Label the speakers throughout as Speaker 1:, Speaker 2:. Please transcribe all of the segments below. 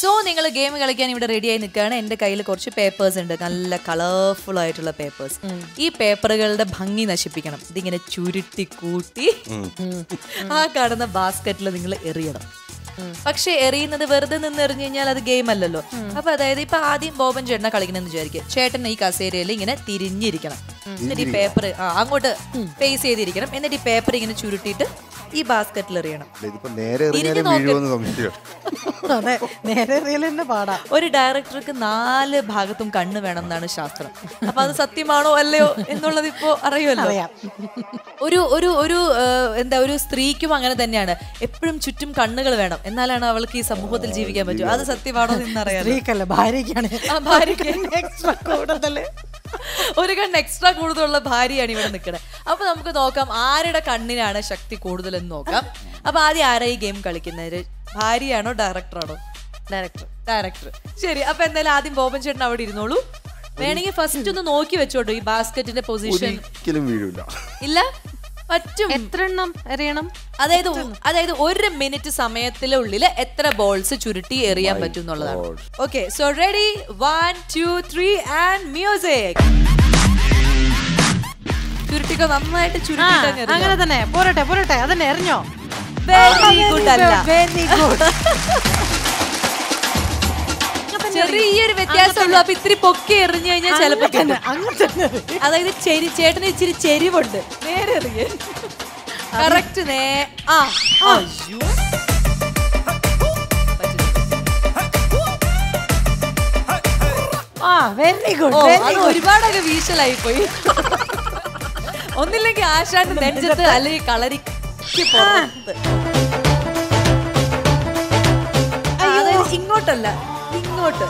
Speaker 1: So നിങ്ങൾ game കളിക്കാൻ ഇവിടെ റെഡി ആയി നിൽക്കുകയാണ്. എൻ്റെ കയ്യിൽ കുറച്ച് പേപ്പേഴ്സ് ഉണ്ട്, നല്ല കളർഫുൾ ആയിട്ടുള്ള പേപ്പേഴ്സ്. ഈ പേപ്പറുകളുടെ ഭംഗി നശിപ്പിക്കണം. ഇതിങ്ങനെ ചുരുട്ടി കൂട്ടി ആ കാണുന്ന ബാസ്ക്കറ്റിൽ നിങ്ങൾ എറിയണം. പക്ഷെ എറിയുന്നത് വെറുതെ നിന്ന് എറിഞ്ഞു കഴിഞ്ഞാൽ അത് ഗെയിം അല്ലല്ലോ. അപ്പൊ അതായത് ഇപ്പൊ ആദ്യം ബോബൻ ചേട്ടനെ കളിക്കണമെന്ന് വിചാരിക്കുക. ചേട്ടൻ ഈ കസേരയിൽ ഇങ്ങനെ തിരിഞ്ഞിരിക്കണം, എന്നിട്ട് ഈ പേപ്പർ അങ്ങോട്ട് ഫേസ് ചെയ്തിരിക്കണം, എന്നിട്ട് ഈ പേപ്പർ ഇങ്ങനെ ചുരുട്ടിയിട്ട് ഈ ബാസ്ക്കറ്റിൽ എറിയണം. ഒരു ഡയറക്ടർക്ക് 4 ഭാഗത്തും കണ്ണ് വേണം എന്നാണ് ശാസ്ത്രം. അപ്പൊ അത് സത്യമാണോ അല്ലയോ എന്നുള്ളത് ഇപ്പോ അറിയുമല്ലോ. ഒരു ഒരു ഒരു എന്താ ഒരു സ്ത്രീക്കും അങ്ങനെ തന്നെയാണ്. എപ്പോഴും ചുറ്റും കണ്ണുകൾ വേണം, എന്നാലാണ് അവൾക്ക് ഈ സമൂഹത്തിൽ ജീവിക്കാൻ പറ്റൂ. അത് സത്യമാണോ എന്നറിയാം. ഒരു കണ്ണ് എക്സ്ട്രാ കൂടുതലുള്ള ഭാര്യയാണ് ഇവിടെ നിൽക്കുന്നത്. അപ്പൊ നമുക്ക് നോക്കാം ആരുടെ കണ്ണിനാണ് ശക്തി കൂടുതലെന്ന് നോക്കാം. അപ്പൊ ആദ്യം ആരാ ഈ ഗെയിം കളിക്കുന്നത്? ഭാര്യയാണോ ഡയറക്ടറാണോ? ഡയറക്ടർ. ശരി, അപ്പൊ എന്തായാലും ആദ്യം ബോബൻ ചേട്ടൻ അവിടെ ഇരുന്നോളൂ. വേണമെങ്കിൽ ഫസ്റ്റ് ഒന്ന് നോക്കി വെച്ചോട്ടോ ഈ ബാസ്ക്കറ്റിന്റെ പൊസിഷൻ. ഇല്ല, പറ്റും.
Speaker 2: എത്ര എണ്ണം എറിയണം?
Speaker 1: അതായത് 1 മിനിറ്റ് സമയത്തിനുള്ളിൽ എത്ര ബോൾസ് ചുരുട്ടി എറിയാൻ പറ്റും എന്നുള്ളതാണ്. Okay, so ready, 1 2 3 and music. ചുരുട്ടിക്കോ, നന്നായിട്ട് ചുരുട്ടി.
Speaker 2: അങ്ങനെ തന്നെ പോരട്ടെ. അതന്നെ എറിഞ്ഞോ?
Speaker 1: Very good. അല്ല, വെരി ഗുഡ്. ചെറിയൊരു വ്യത്യാസമുള്ളൂ. അപ്പൊ ഇത്തിരി പൊക്കി എറിഞ്ഞു കഴിഞ്ഞാൽ ചിലപ്പോ അതായത് ചേട്ടന് ഇച്ചിരി ചെരിവുണ്ട്. നേരെ എറിയ കറക്റ്റ്.
Speaker 2: Very good.
Speaker 1: അത് ഒരുപാടൊക്കെ വീശലായി പോയി. ഒന്നില്ലെങ്കിൽ ആശാന്റെ നെഞ്ചത്ത് അല്ലെങ്കിൽ കളരിക്ക് പുറത്ത്. അതായത് ഇങ്ങോട്ടല്ല, ഇങ്ങോട്ട്.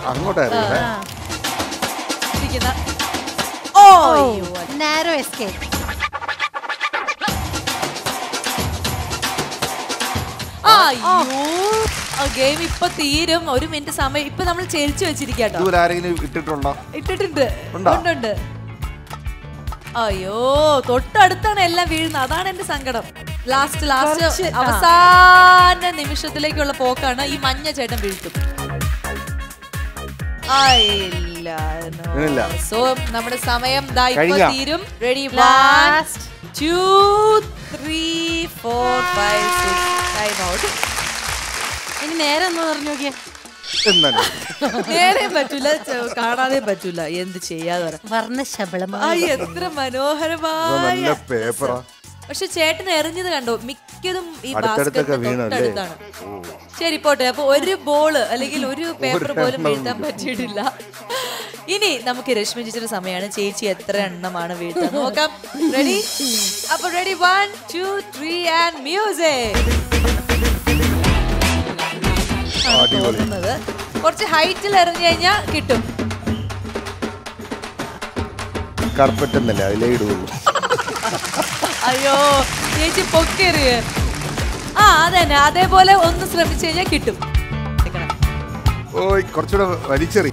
Speaker 2: Narrow escape.
Speaker 1: ഗെയിം ഇപ്പൊ തീരും. 1 മിനിറ്റ് സമയം ഇപ്പൊ നമ്മൾ ചെരിച്ചു വെച്ചിരിക്കട്ടോ. ഇട്ടിട്ടുണ്ട്. അയ്യോ, തൊട്ടടുത്താണ് എല്ലാം വീഴുന്നത്. അതാണ് എന്റെ സങ്കടം. ലാസ്റ്റ് അവസാന നിമിഷത്തിലേക്കുള്ള പോക്കാണ്. ഈ മഞ്ഞ ചേട്ടൻ വീഴ്ത്തും. സോ നമ്മുടെ സമയം തീരും. റെഡി, 1 2 3 4 5 6. Time out.
Speaker 2: ഇനി നേരെ ഒന്ന് പറഞ്ഞു നോക്കിയേ.
Speaker 1: നേരെ പറ്റൂല, കാണാതെ പറ്റൂല. എന്ത് ചെയ്യാതെ
Speaker 2: വർണ്ണശബളമായ
Speaker 1: എത്ര മനോഹരമായ പേപ്പർ. പക്ഷെ ചേട്ടൻ എറിഞ്ഞത് കണ്ടോ, മിക്കതും ഈ ബാസ്ക്കറ്റിന്. ശരി, പോട്ടെ. അപ്പൊ ഒരു ബോള് അല്ലെങ്കിൽ ഒരു പേപ്പർ പോലും വീഴ്ത്താൻ പറ്റിയിട്ടില്ല. ഇനി നമുക്ക് രശ്മി ചേച്ചിയുടെ സമയമാണ്. ചേച്ചി എത്ര എണ്ണമാണ് വീഴ്ത്താൻ നോക്കാം. റെഡി? അപ്പൊ റെഡി, 1 2 3 ആൻഡ് മ്യൂസിക്. കുറച്ച് ഹൈറ്റിൽ എറിഞ്ഞു കഴിഞ്ഞാ കിട്ടും. അയ്യോ, ചേച്ചി പൊക്കെറിയ. അതന്നെ, അതേപോലെ ഒന്ന് ശ്രമിച്ചു കഴിഞ്ഞാൽ കിട്ടും.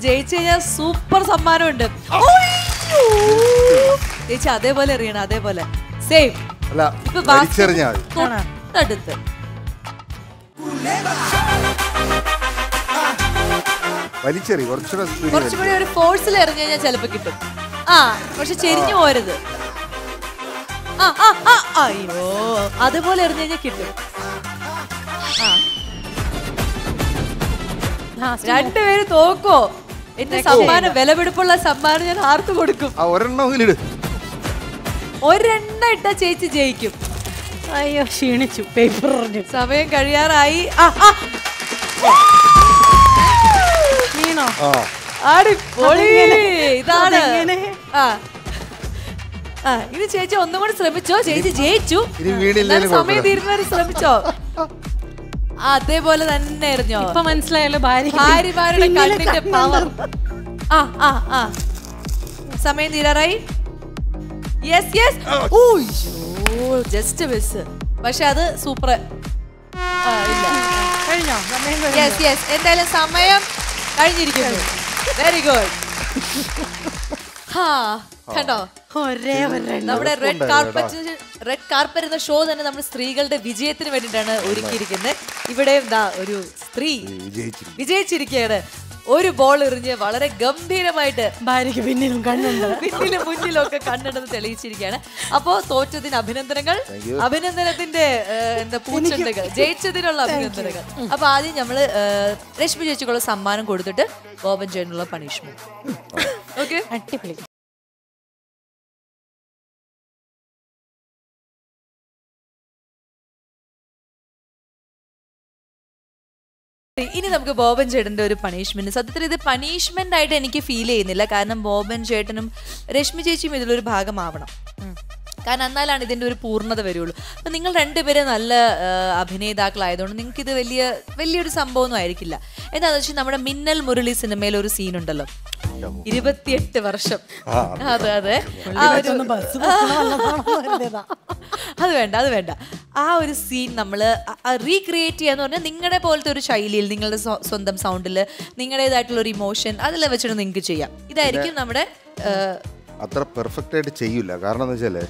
Speaker 1: ജയിച്ചു കഴിഞ്ഞാൽ സൂപ്പർ സമ്മാനമുണ്ട്. ചേച്ചി അതേപോലെ എറിയണം, അതേപോലെ സെയിം. തൊട്ടടുത്ത് കുറച്ചുകൂടി ഒരു ഫോഴ്സിൽ എറിഞ്ഞു കഴിഞ്ഞാൽ ചിലപ്പോ കിട്ടും. പക്ഷെ ചെരിഞ്ഞു പോരുത്. അയ്യോ, അതുപോലെ എറിഞ്ഞു കഴിഞ്ഞാൽ കിട്ടും. രണ്ടുപേര് തോക്കോ? എന്റെ സമ്മാനം, വിലപിടിപ്പുള്ള സമ്മാനം ഞാൻ ആർത്ത് കൊടുക്കും. ഒരെണ്ണം ഇട്ടാ ചേച്ചി ജയിക്കും.
Speaker 2: അയ്യോ, ക്ഷീണിച്ചു. പേപ്പർ
Speaker 1: സമയം കഴിയാറായി.
Speaker 2: വീണോ?
Speaker 1: ഇതാണ്. ഇനി ചേച്ചി ഒന്നും കൂടി ശ്രമിച്ചോ. ചേച്ചി ജയിച്ചു. സമയം തീരുന്നവരെ ശ്രമിച്ചോ. അതേപോലെ തന്നെ എറിഞ്ഞോ.
Speaker 2: ഇപ്പൊ മനസ്സിലായല്ലോ
Speaker 1: ഭാര്യമാരുടെ കണ്ണിന്റെ പവർ. സമയം തീരാറായി. Just miss. പക്ഷെ അത് സൂപ്പർ. എന്തായാലും സമയം കഴിഞ്ഞിരിക്കുന്നു. Very good. കണ്ടോ,
Speaker 2: ഒരേ
Speaker 1: നമ്മുടെ റെഡ് കാർപ്പറ്റ് എന്ന ഷോ തന്നെ നമ്മൾ സ്ത്രീകളുടെ വിജയത്തിന് വേണ്ടിയിട്ടാണ് ഒരുക്കിയിരിക്കുന്നത്. ഇവിടെ ഒരു സ്ത്രീ വിജയിച്ചിരിക്കുകയാണ്. ഒരു ബോൾ എറിഞ്ഞ് വളരെ ഗംഭീരമായിട്ട്
Speaker 2: ഭാര്യയ്ക്ക് പിന്നിലും കണ്ണുണ്ട്,
Speaker 1: പിന്നിലും മുന്നിലും ഒക്കെ കണ്ണെടുത്ത് തെളിയിച്ചിരിക്കുകയാണ്. അപ്പോ തോറ്റതിന് അഭിനന്ദനങ്ങൾ, അഭിനന്ദനത്തിന്റെ പൂച്ചെണ്ടുകൾ, ജയിച്ചതിനുള്ള അഭിനന്ദനങ്ങൾ. അപ്പൊ ആദ്യം നമ്മള് രശ്മി ചേച്ചിക്കുള്ള സമ്മാനം കൊടുത്തിട്ട് ബോബൻ ചേട്ടനുള്ള പണിഷ്മെന്റ്. ഓക്കെ,
Speaker 2: അടിപൊളി.
Speaker 1: ഇനി നമുക്ക് ബോബൻ ചേട്ടന്റെ ഒരു പണിഷ്മെന്റ്. സത്യത്തിൽ ഇത് പണിഷ്മെന്റ് ആയിട്ട് എനിക്ക് ഫീൽ ചെയ്യുന്നില്ല. കാരണം ബോബൻ ചേട്ടനും രശ്മി ചേച്ചിയും ഇതിലൊരു ഭാഗമാവണം. കാരണം എന്നാലാണ് ഇതിന്റെ ഒരു പൂർണ്ണത വരുള്ളൂ. അപ്പൊ നിങ്ങൾ രണ്ടുപേരും നല്ല അഭിനേതാക്കളായതുകൊണ്ട് നിങ്ങൾക്ക് ഇത് വലിയൊരു സംഭവമൊന്നും ആയിരിക്കില്ല. എന്താണെന്ന് വെച്ചാൽ നമ്മുടെ മിന്നൽ മുരളി സിനിമയിൽ ഒരു സീൻ ഉണ്ടല്ലോ, 28 വർഷം. അതെ അതെ, അത് വേണ്ട. ആ ഒരു സീൻ നമ്മൾ റീക്രിയേറ്റ് ചെയ്യാന്ന് പറഞ്ഞാൽ നിങ്ങളുടെ പോലത്തെ ഒരു ശൈലിയിൽ, നിങ്ങളുടെ സ്വന്തം സൗണ്ടിൽ, നിങ്ങളുടേതായിട്ടുള്ള ഒരു ഇമോഷൻ അതിൽ വെച്ചിട്ട് നിങ്ങൾക്ക് ചെയ്യാം. ഇതായിരിക്കും നമ്മുടെ
Speaker 3: അത്ര പെർഫെക്റ്റ് ആയിട്ട് ചെയ്യൂല. കാരണം എന്ന് വെച്ചാല്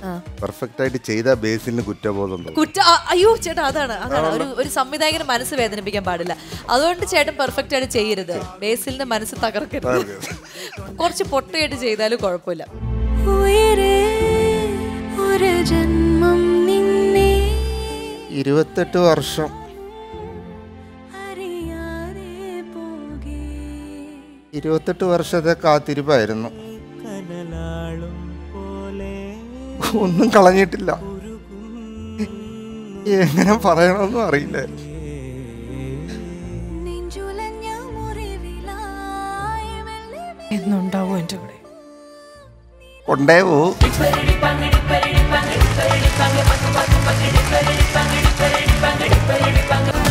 Speaker 3: പെർഫെക്റ്റ് ആയിട്ട് ചെയ്ത ബേസിന് കുറ്റബോധം.
Speaker 1: അയ്യോ ചേട്ടാ, അതാണ് ഒരു സംവിധായകന് മനസ്സ് വേദനിപ്പിക്കാൻ പാടില്ല. അതുകൊണ്ട് ചേട്ടൻ പെർഫെക്റ്റ് ആയിട്ട് ചെയ്യരുത്, ബേസിലിന്റെ മനസ്സ് തകർക്കരുത്. കുറച്ച് പൊട്ടയായിട്ട് ചെയ്താലും കുഴപ്പമില്ല.
Speaker 3: 28 വർഷം 28 വർഷത്തെ കാത്തിരിപ്പായിരുന്നു. ഒന്നും കളഞ്ഞിട്ടില്ല. എങ്ങനെ പറയണമെന്നും അറിയില്ല.
Speaker 2: എന്നുണ്ടാവും എൻ്റെ കൂടെ.
Speaker 3: കൊണ്ടേ പോവും.
Speaker 4: Bang